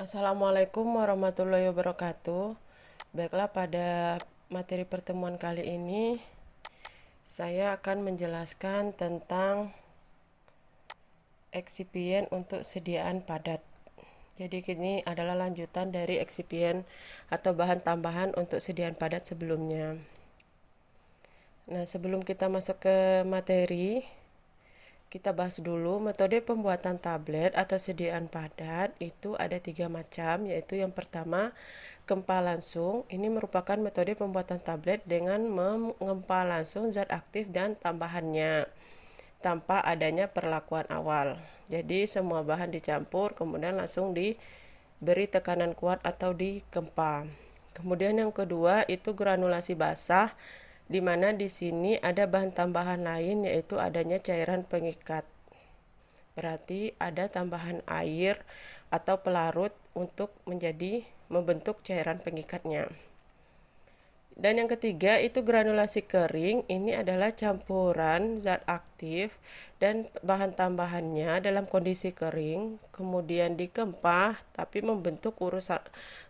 Assalamualaikum warahmatullahi wabarakatuh. Baiklah, pada materi pertemuan kali ini saya akan menjelaskan tentang eksipien untuk sediaan padat. Jadi ini adalah lanjutan dari eksipien atau bahan tambahan untuk sediaan padat sebelumnya. Nah, sebelum kita masuk ke materi, kita bahas dulu metode pembuatan tablet atau sediaan padat. Itu ada 3 macam, yaitu yang pertama gempa langsung. Ini merupakan metode pembuatan tablet dengan mengempa langsung zat aktif dan tambahannya tanpa adanya perlakuan awal. Jadi semua bahan dicampur kemudian langsung diberi tekanan kuat atau digempa. Kemudian yang kedua itu granulasi basah, di mana di sini ada bahan tambahan lain yaitu adanya cairan pengikat. Berarti ada tambahan air atau pelarut untuk membentuk cairan pengikatnya. Dan yang ketiga itu granulasi kering. Ini adalah campuran zat aktif dan bahan tambahannya dalam kondisi kering, kemudian dikempah tapi membentuk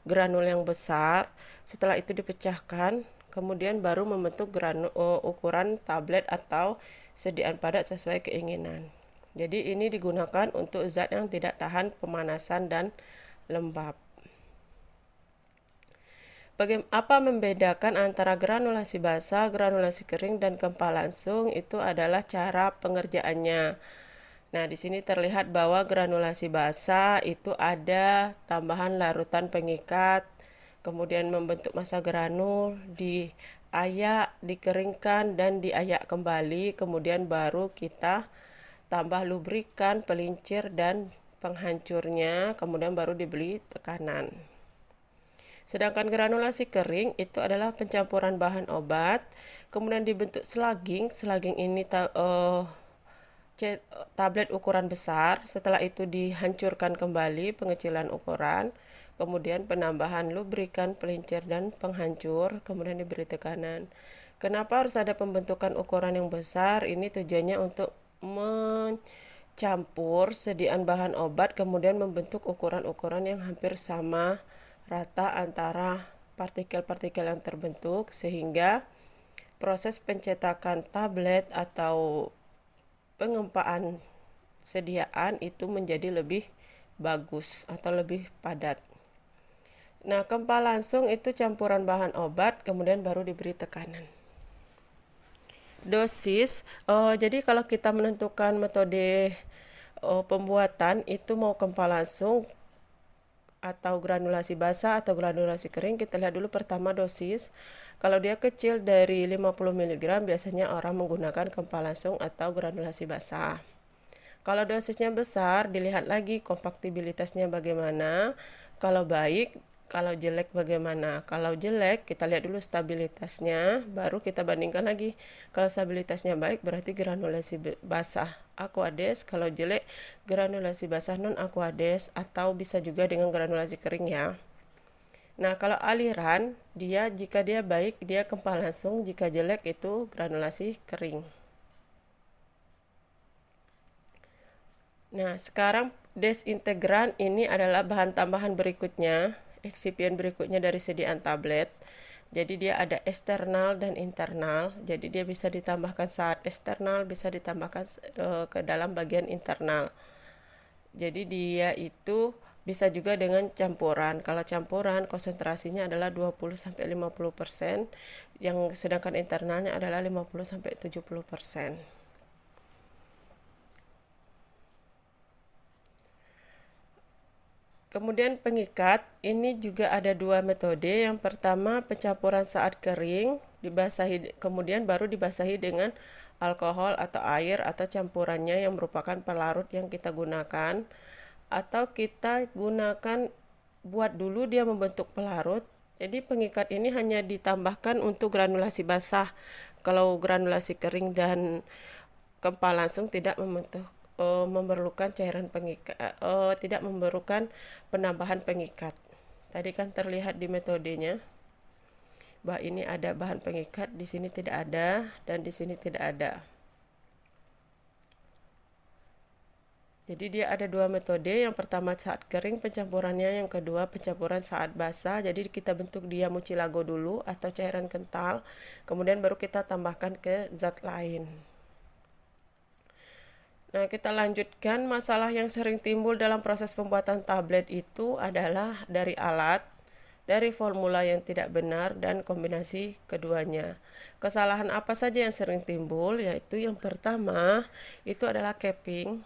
granul yang besar. Setelah itu dipecahkan, kemudian baru membentuk ukuran tablet atau sediaan padat sesuai keinginan. Jadi ini digunakan untuk zat yang tidak tahan pemanasan dan lembab. Apa membedakan antara granulasi basah, granulasi kering, dan gempa langsung? Itu adalah cara pengerjaannya. Nah, di sini terlihat bahwa granulasi basah itu ada tambahan larutan pengikat, kemudian membentuk massa granul, diayak, dikeringkan, dan diayak kembali, kemudian baru kita tambah lubrikan, pelincir, dan penghancurnya, kemudian baru diberi tekanan. Sedangkan granulasi kering itu adalah pencampuran bahan obat, kemudian dibentuk selaging. Selaging ini tablet ukuran besar. Setelah itu dihancurkan kembali, pengecilan ukuran, kemudian penambahan lubrikan, pelincir, dan penghancur, kemudian diberi tekanan. Kenapa harus ada pembentukan ukuran yang besar? Ini tujuannya untuk mencampur sediaan bahan obat, kemudian membentuk ukuran-ukuran yang hampir sama rata antara partikel-partikel yang terbentuk, sehingga proses pencetakan tablet atau pengempaan sediaan itu menjadi lebih bagus atau lebih padat. Nah, gempa langsung itu campuran bahan obat kemudian baru diberi tekanan. Dosis, jadi kalau kita menentukan metode pembuatan itu mau gempa langsung atau granulasi basah atau granulasi kering, kita lihat dulu pertama dosis. Kalau dia kecil dari 50 mg biasanya orang menggunakan gempa langsung atau granulasi basah. Kalau dosisnya besar, dilihat lagi kompaktibilitasnya bagaimana. Kalau baik, kalau jelek bagaimana. Kalau jelek, kita lihat dulu stabilitasnya, baru kita bandingkan lagi. Kalau stabilitasnya baik, berarti granulasi basah aqueous. Kalau jelek, granulasi basah non aqueous, atau bisa juga dengan granulasi kering ya. Nah, kalau aliran, jika dia baik, dia gempa langsung. Jika jelek, itu granulasi kering. Nah, sekarang desintegran ini adalah bahan tambahan berikutnya, eksipien berikutnya dari sediaan tablet. Jadi dia ada eksternal dan internal. Jadi dia bisa ditambahkan saat eksternal, bisa ditambahkan ke dalam bagian internal. Jadi dia itu bisa juga dengan campuran. Kalau campuran konsentrasinya adalah 20-50%, yang sedangkan internalnya adalah 50-70%. Kemudian pengikat, ini juga ada 2 metode. Yang pertama pencampuran saat kering, kemudian baru dibasahi dengan alkohol atau air atau campurannya yang merupakan pelarut yang kita gunakan. Atau kita gunakan buat dulu dia membentuk pelarut. Jadi pengikat ini hanya ditambahkan untuk granulasi basah. Kalau granulasi kering dan gempa langsung tidak memerlukan cairan pengikat, tidak memerlukan penambahan pengikat. Tadi kan terlihat di metodenya bahwa ini ada bahan pengikat, di sini tidak ada, dan di sini tidak ada. Jadi dia ada dua metode, yang pertama saat kering pencampurannya, yang kedua pencampuran saat basah. Jadi kita bentuk dia mucilago dulu atau cairan kental, kemudian baru kita tambahkan ke zat lain. Nah, kita lanjutkan masalah yang sering timbul dalam proses pembuatan tablet itu adalah dari alat, dari formula yang tidak benar, dan kombinasi keduanya. Kesalahan apa saja yang sering timbul? Yaitu yang pertama, itu adalah capping,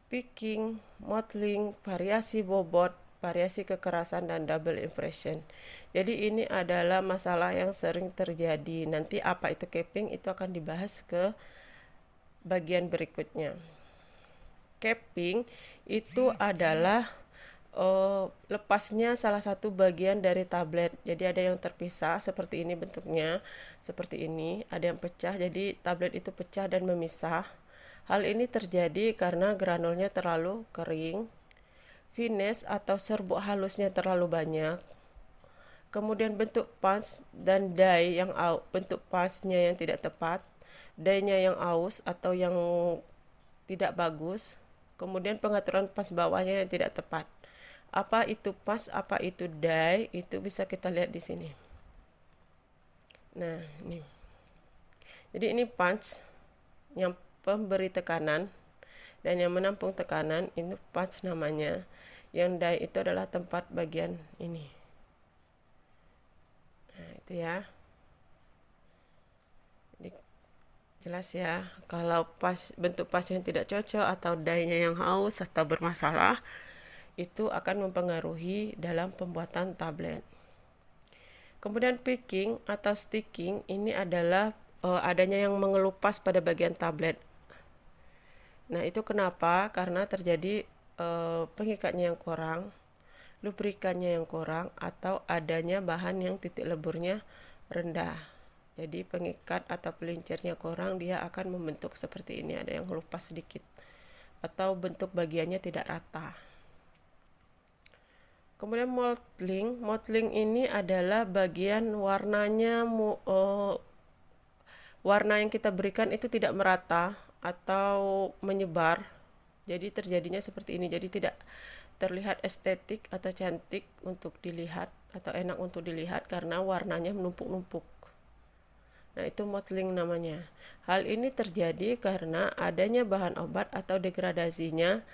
picking, mottling, variasi bobot, variasi kekerasan, dan double impression. Jadi ini adalah masalah yang sering terjadi. Nanti apa itu capping itu akan dibahas ke bagian berikutnya. Capping itu adalah lepasnya salah satu bagian dari tablet. Jadi ada yang terpisah seperti ini bentuknya, seperti ini. Ada yang pecah, jadi tablet itu pecah dan memisah. Hal ini terjadi karena granulnya terlalu kering, finish atau serbuk halusnya terlalu banyak. Kemudian bentuk punch dan die yang bentuk punchnya yang tidak tepat, die-nya yang aus atau yang tidak bagus. Kemudian pengaturan pas bawahnya yang tidak tepat. Apa itu pas, apa itu die, itu bisa kita lihat di sini. Nah, ini. Jadi ini punch yang pemberi tekanan dan yang menampung tekanan, itu punch namanya. Yang die itu adalah tempat bagian ini. Nah, itu ya. Jadi, jelas ya, kalau bentuk pas yang tidak cocok atau die-nya yang haus atau bermasalah, itu akan mempengaruhi dalam pembuatan tablet. Kemudian picking atau sticking ini adalah adanya yang mengelupas pada bagian tablet. Nah, itu kenapa? Karena terjadi pengikatnya yang kurang, lubrikannya yang kurang, atau adanya bahan yang titik leburnya rendah. Jadi pengikat atau pelincirnya kurang, dia akan membentuk seperti ini, ada yang lupas sedikit atau bentuk bagiannya tidak rata. Kemudian mottling ini adalah bagian warnanya, warna yang kita berikan itu tidak merata atau menyebar. Jadi terjadinya seperti ini. Jadi tidak terlihat estetik atau cantik untuk dilihat atau enak untuk dilihat karena warnanya menumpuk-numpuk. Nah, itu mottling namanya. Hal ini terjadi karena adanya bahan obat atau degradasinya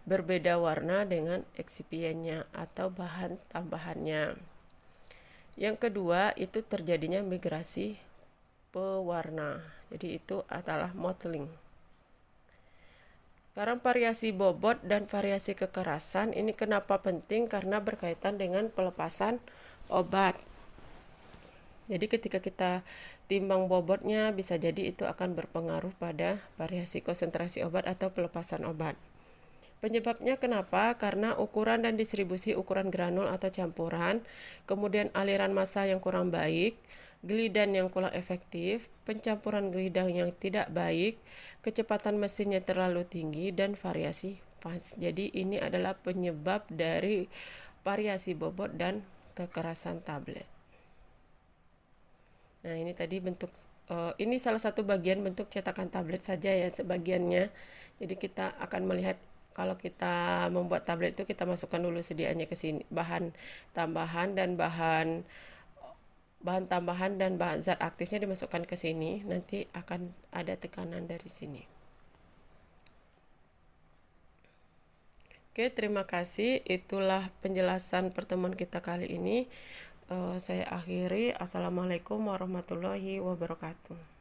berbeda warna dengan excipientnya atau bahan tambahannya. Yang kedua, itu terjadinya migrasi pewarna. Jadi itu adalah mottling. Sekarang variasi bobot dan variasi kekerasan ini kenapa penting? Karena berkaitan dengan pelepasan obat. Jadi ketika kita timbang bobotnya, bisa jadi itu akan berpengaruh pada variasi konsentrasi obat atau pelepasan obat. Penyebabnya kenapa? Karena ukuran dan distribusi ukuran granul atau campuran, kemudian aliran massa yang kurang baik, gelidan yang kurang efektif, pencampuran gelidan yang tidak baik, kecepatan mesinnya terlalu tinggi, dan variasi punch. Jadi ini adalah penyebab dari variasi bobot dan kekerasan tablet. Nah, ini tadi bentuk ini salah satu bagian bentuk cetakan tablet saja ya, sebagiannya. Jadi kita akan melihat kalau kita membuat tablet itu kita masukkan dulu sediaannya ke sini, bahan tambahan dan bahan tambahan dan bahan zat aktifnya dimasukkan ke sini, nanti akan ada tekanan dari sini. Oke, terima kasih. Itulah penjelasan pertemuan kita kali ini. Saya akhiri. Assalamualaikum warahmatullahi wabarakatuh.